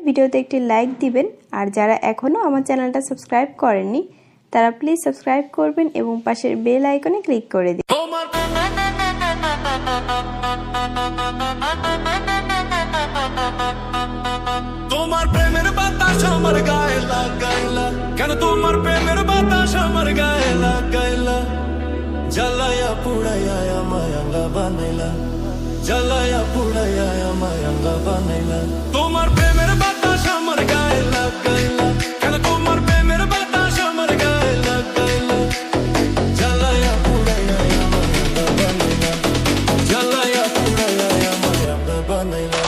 ভিডিওতে একটি লাইক দিবেন আর যারা এখনো আমার চ্যানেলটা সাবস্ক্রাইব করেননি তারা প্লিজ সাবস্ক্রাইব করবেন এবং পাশের বেল আইকনে ক্লিক করে দিন। তোমার প্রেমের বাতাস আমার গায়ে লাগাইলা, কেন তোমার প্রেমের বাতাস আমার গায়ে লাগাইলা, জ্বালায়া পুড়াইয়া আমায় আঙ্গা বানাইলা, জ্বালায়া পুড়াইয়া আমায় আঙ্গা বানাইলা। তোমার প্রেমের বাতাস আমার গায়ে লাগাইলা, কেন তোমার প্রেমের বাতাস আমার গায়ে লাগাইলা, জ্বালায়া পুড়াইয়া আমায় আঙ্গা বানাইলা, জ্বালায়া পুড়াইয়া আমায় আঙ্গা বানাইলা।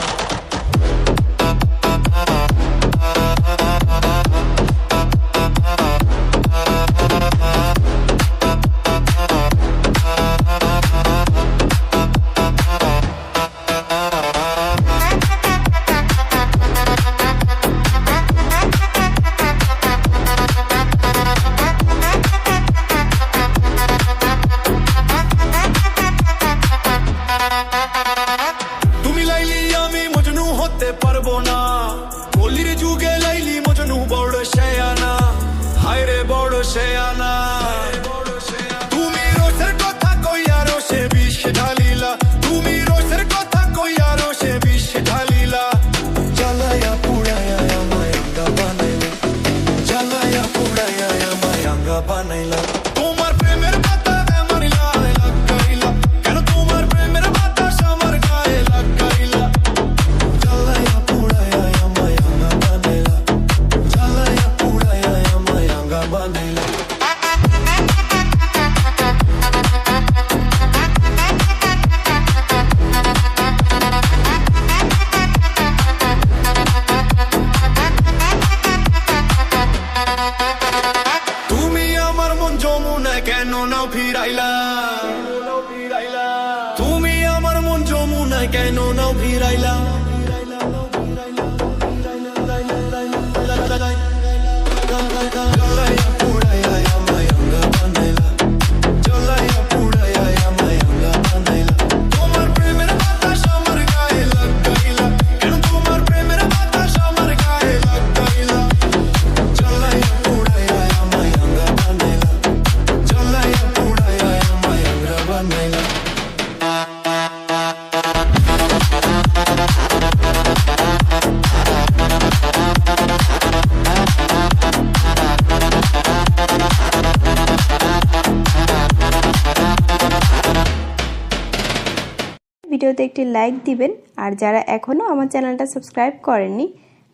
পারবো না কলির যুগে লাইলি মজনু বড় শেয়ানা, হায় রে বড় শেয়ানা। তুমি রোষের কথা কইয়া রোষে বিষ ঢালিলা, তুমি রোষের কথা কইয়া রোষে বিষ ঢালিলা, জ্বালায়া পুড়াইয়া আমায় আঙ্গা বানাইলা, জ্বালায়া পুড়াইয়া আমায় আঙ্গা বানাইলা। তোমার প্রেমের বাতাস আমার গায়ে লাগাইলা, কেন তোমার প্রেমের বাতাস আমার গায়ে লাগাইলা, জ্বালায়া পুড়াইয়া আমায় আঙ্গা বানাইলা, জ্বালায়া পুড়াইয়া আমায় আঙ্গা বানাইলা। তুমি আমার মন যমুনায় কেন নাও ফিরাইলা, তুমি আমার মন যমুনায় কেন নাও ফিরাইলা, জ্বালায়া পুড়াইয়া আমায় আঙ্গা বানাইলা, জ্বালায়া পুড়াইয়া আমায় আঙ্গা বানাইলা। তোমার প্রেমের বাতাস আমার গায়ে লাগাইলা, কেন তোমার প্রেমের বাতাস আমার গায়ে লাগাইলা, জ্বালায়া পুড়াইয়া আমায় আঙ্গা বানাইলা, জ্বালায়া পুড়াইয়া আমায় আঙ্গা বানাইলা। ভিডিওতে একটি লাইক দিবেন আর যারা এখনো আমার চ্যানেলটা সাবস্ক্রাইব করেননি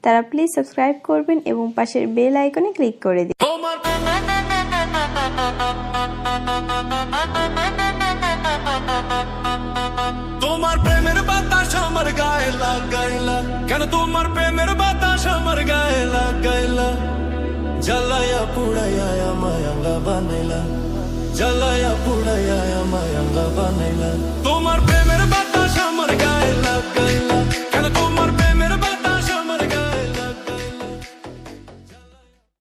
তারা প্লিজ সাবস্ক্রাইব করবেন এবং পাশের বেল আইকনে ক্লিক করে দিন। তোমার প্রেমের বাতাস আমার গায়ে লাগাইলা, কেন তোমার প্রেমের বাতাস আমার গায়ে লাগাইলা, জ্বালায়া পুড়াইয়া আমায় আঙ্গা বানাইলা, জ্বালায়া পুড়াইয়া আমায় আঙ্গা বানাইলা। তোমার প্রেমের বাতাস